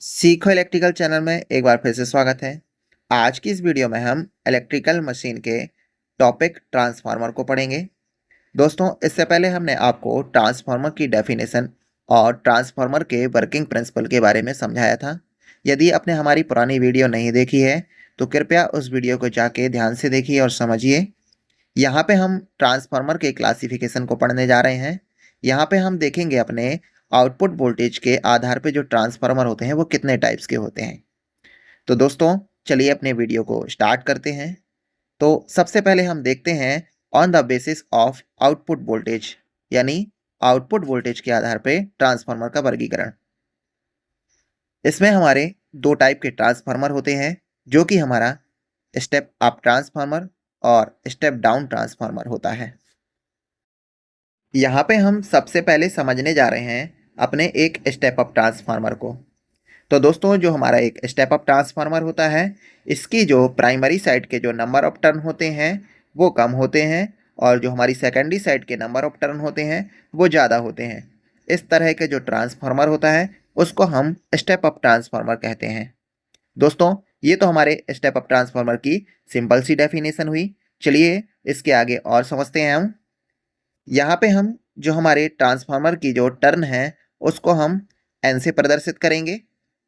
सीखो electrical channel में एक बार फिर से स्वागत है। आज की इस वीडियो में हम इलेक्ट्रिकल मशीन के टॉपिक ट्रांसफार्मर को पढ़ेंगे। दोस्तों, इससे पहले हमने आपको ट्रांसफार्मर की डेफिनेशन और ट्रांसफार्मर के वर्किंग प्रिंसिपल के बारे में समझाया था। यदि आपने हमारी पुरानी वीडियो नहीं देखी है तो कृपया उस वीडियो को जाके ध्यान से देखिए और समझिए। यहाँ पे हम ट्रांसफार्मर के क्लासिफिकेशन को पढ़ने जा रहे हैं। यहाँ पे हम देखेंगे अपने आउटपुट वोल्टेज के आधार पे जो ट्रांसफार्मर होते हैं वो कितने टाइप्स के होते हैं। तो दोस्तों, चलिए अपने वीडियो को स्टार्ट करते हैं। तो सबसे पहले हम देखते हैं on the basis of output voltage, यानी आउटपुट वोल्टेज के आधार पे ट्रांसफार्मर का वर्गीकरण। इसमें हमारे दो टाइप के ट्रांसफार्मर होते हैं, जो कि हमारा स्टेप अप ट्रांसफार्मर और स्टेप डाउन ट्रांसफार्मर होता है। यहाँ पे हम सबसे पहले समझने जा रहे हैं अपने एक स्टेप अप ट्रांसफार्मर को। तो दोस्तों, जो हमारा एक स्टेप अप ट्रांसफार्मर होता है, इसकी जो प्राइमरी साइड के जो नंबर ऑफ टर्न होते हैं वो कम होते हैं, और जो हमारी सेकेंडरी साइड के नंबर ऑफ टर्न होते हैं वो ज़्यादा होते हैं। इस तरह के जो ट्रांसफार्मर होता है उसको हम स्टेप अप ट्रांसफार्मर कहते हैं। दोस्तों, ये तो हमारे स्टेप अप ट्रांसफार्मर की सिंपल सी डेफिनेशन हुई। चलिए इसके आगे और समझते हैं हम। यहाँ पे हम जो हमारे ट्रांसफार्मर की जो टर्न है उसको हम एन से प्रदर्शित करेंगे,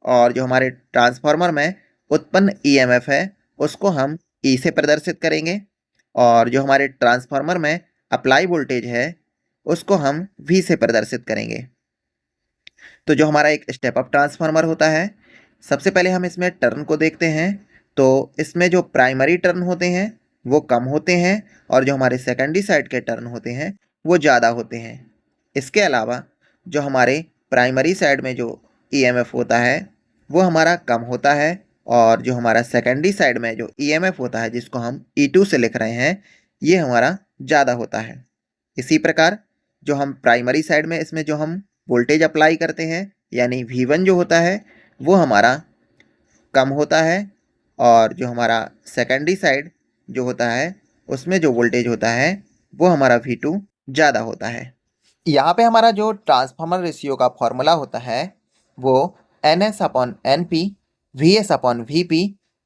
और जो हमारे ट्रांसफार्मर में उत्पन्न ईएमएफ है उसको हम ई से प्रदर्शित करेंगे, और जो हमारे ट्रांसफार्मर में अप्लाई वोल्टेज है उसको हम वी से प्रदर्शित करेंगे। तो जो हमारा एक स्टेप अप ट्रांसफार्मर होता है, सबसे पहले हम इसमें टर्न को देखते हैं। तो इसमें जो प्राइमरी टर्न होते हैं वो कम होते हैं, और जो हमारे सेकेंडरी साइड के टर्न होते हैं वो ज़्यादा होते हैं। इसके अलावा जो हमारे प्राइमरी साइड में जो ईएमएफ होता है वो हमारा कम होता है, और जो हमारा सेकेंडरी साइड में जो ईएमएफ होता है जिसको हम ई2 से लिख रहे हैं ये हमारा ज़्यादा होता है। इसी प्रकार जो हम प्राइमरी साइड में इसमें जो हम वोल्टेज अप्लाई करते हैं, यानी V1 जो होता है वो हमारा कम होता है, और जो हमारा सेकेंडरी साइड जो होता है उसमें जो वोल्टेज होता है वो हमारा V2 ज़्यादा होता है। यहाँ पे हमारा जो ट्रांसफार्मर रेशियो का फॉर्मूला होता है वो NS upon NP, VS upon VP,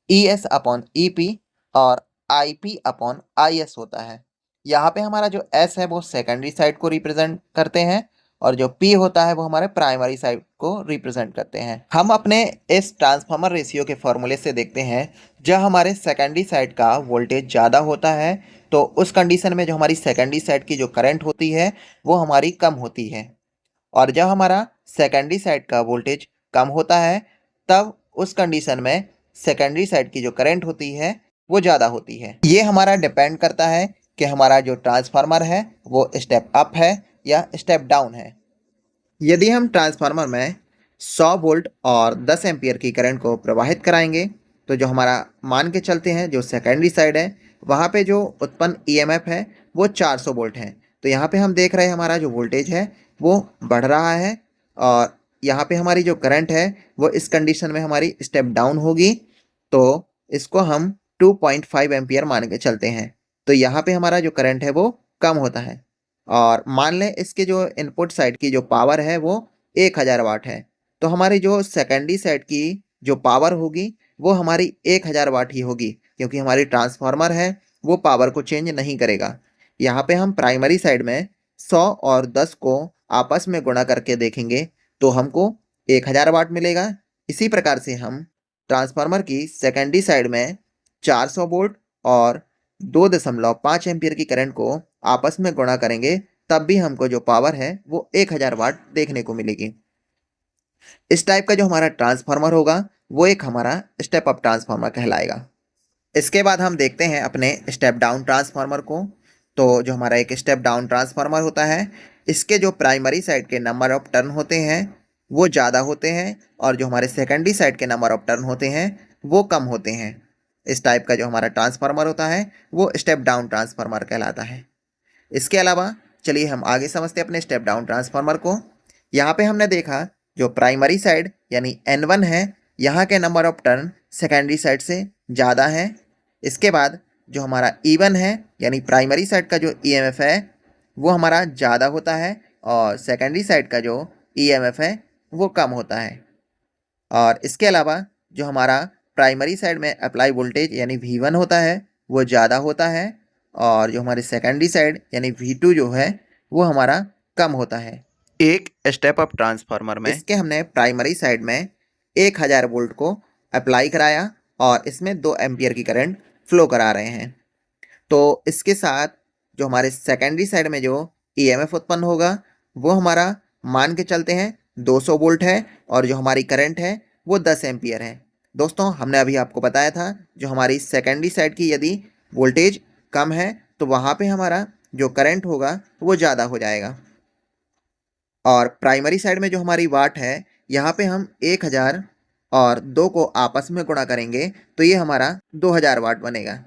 ES upon EP और IP अपॉन IS होता है। यहाँ पे हमारा जो S है वो सेकेंडरी साइड को रिप्रेजेंट करते हैं, और जो P होता है वो हमारे प्राइमरी साइड को रिप्रेजेंट करते हैं। हम अपने इस ट्रांसफार्मर रेशियो के फॉर्मूले से देखते हैं, जब हमारे सेकेंडरी साइड का वोल्टेज ज़्यादा होता है तो उस कंडीशन में जो हमारी सेकेंडरी साइड की जो करंट होती है वो हमारी कम होती है, और जब हमारा सेकेंडरी साइड का वोल्टेज कम होता है तब उस कंडीशन में सेकेंडरी साइड की जो करंट होती है वो ज़्यादा होती है। ये हमारा डिपेंड करता है कि हमारा जो ट्रांसफार्मर है वो स्टेप अप है या स्टेप डाउन है। यदि हम ट्रांसफार्मर में 100 वोल्ट और 10 एम्पियर की करंट को प्रवाहित कराएंगे तो जो हमारा मान के चलते हैं जो सेकेंडरी साइड है वहाँ पे जो उत्पन्न ईएमएफ है वो 400 वोल्ट है। तो यहाँ पे हम देख रहे हैं हमारा जो वोल्टेज है वो बढ़ रहा है, और यहाँ पे हमारी जो करंट है वो इस कंडीशन में हमारी स्टेप डाउन होगी। तो इसको हम 2.5 एम्पियर मान के चलते हैं। तो यहाँ पे हमारा जो करंट है वो कम होता है, और मान लें इसके जो इनपुट साइड की जो पावर है वो 1000 वाट है। तो हमारी जो सेकेंडरी साइड की जो पावर होगी वो हमारी 1000 वाट ही होगी, क्योंकि हमारी ट्रांसफार्मर है वो पावर को चेंज नहीं करेगा। यहाँ पे हम प्राइमरी साइड में 100 और 10 को आपस में गुणा करके देखेंगे तो हमको 1000 वाट मिलेगा। इसी प्रकार से हम ट्रांसफार्मर की सेकेंडरी साइड में 400 वोल्ट और 2.5 एम्पियर की करंट को आपस में गुणा करेंगे तब भी हमको जो पावर है वो 1000 वाट देखने को मिलेगी। इस टाइप का जो हमारा ट्रांसफार्मर होगा वो एक हमारा स्टेप अप ट्रांसफार्मर कहलाएगा। इसके बाद हम देखते हैं अपने स्टेप डाउन ट्रांसफार्मर को। तो जो हमारा एक स्टेप डाउन ट्रांसफार्मर होता है इसके जो प्राइमरी साइड के नंबर ऑफ टर्न होते हैं वो ज़्यादा होते हैं, और जो हमारे सेकेंडरी साइड के नंबर ऑफ टर्न होते हैं वो कम होते हैं। इस टाइप का जो हमारा ट्रांसफार्मर होता है वो स्टेप डाउन ट्रांसफार्मर कहलाता है। इसके अलावा चलिए हम आगे समझते हैं अपने स्टेप डाउन ट्रांसफार्मर को। यहाँ पे हमने देखा जो प्राइमरी साइड यानी N1 है, यहाँ के number of turn secondary side से ज़्यादा है। इसके बाद जो हमारा E1 है यानी प्राइमरी साइड का जो ईएमएफ है वो हमारा ज़्यादा होता है, और सेकेंडरी साइड का जो ईएमएफ है वो कम होता है। और इसके अलावा जो हमारा प्राइमरी साइड में अप्लाई वोल्टेज यानी V1 होता है वो ज़्यादा होता है, और जो हमारी सेकेंडरी साइड यानी V2 जो है वो हमारा कम होता है। एक स्टेप अप ट्रांसफार्मर में इसके हमने प्राइमरी साइड में 1000 वोल्ट को अप्लाई कराया और इसमें 2 एम्पियर की करंट फ्लो करा रहे हैं। तो इसके साथ जो हमारे सेकेंडरी साइड में जो ईएमएफ उत्पन्न होगा वो हमारा मान के चलते हैं 200 वोल्ट है, और जो हमारी करंट है वो 10 एम्पियर है। दोस्तों हमने अभी आपको बताया था जो हमारी सेकेंडरी साइड की यदि वोल्टेज कम है तो वहाँ पे हमारा जो करंट होगा वो ज़्यादा हो जाएगा, और प्राइमरी साइड में जो हमारी वाट है यहाँ पे हम 1000 और 2 को आपस में गुणा करेंगे तो ये हमारा 2000 वाट बनेगा।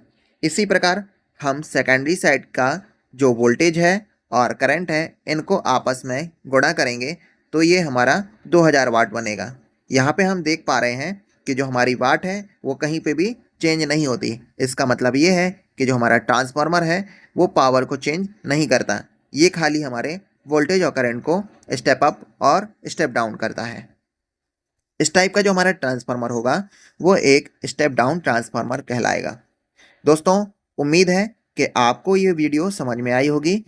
इसी प्रकार हम सेकेंडरी साइड का जो वोल्टेज है और करंट है इनको आपस में गुणा करेंगे तो ये हमारा 2000 वाट बनेगा। यहाँ पे हम देख पा रहे हैं कि जो हमारी वाट है वो कहीं पे भी चेंज नहीं होती। इसका मतलब ये है कि जो हमारा ट्रांसफार्मर है वो पावर को चेंज नहीं करता, ये खाली हमारे वोल्टेज और करंट को स्टेप अप और स्टेप डाउन करता है। इस टाइप का जो हमारा ट्रांसफार्मर होगा वो एक स्टेप डाउन ट्रांसफार्मर कहलाएगा। दोस्तों उम्मीद है कि आपको ये वीडियो समझ में आई होगी।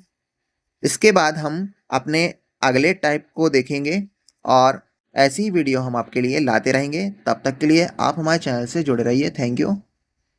इसके बाद हम अपने अगले टाइप को देखेंगे और ऐसी वीडियो हम आपके लिए लाते रहेंगे। तब तक के लिए आप हमारे चैनल से जुड़े रहिए। Thank you.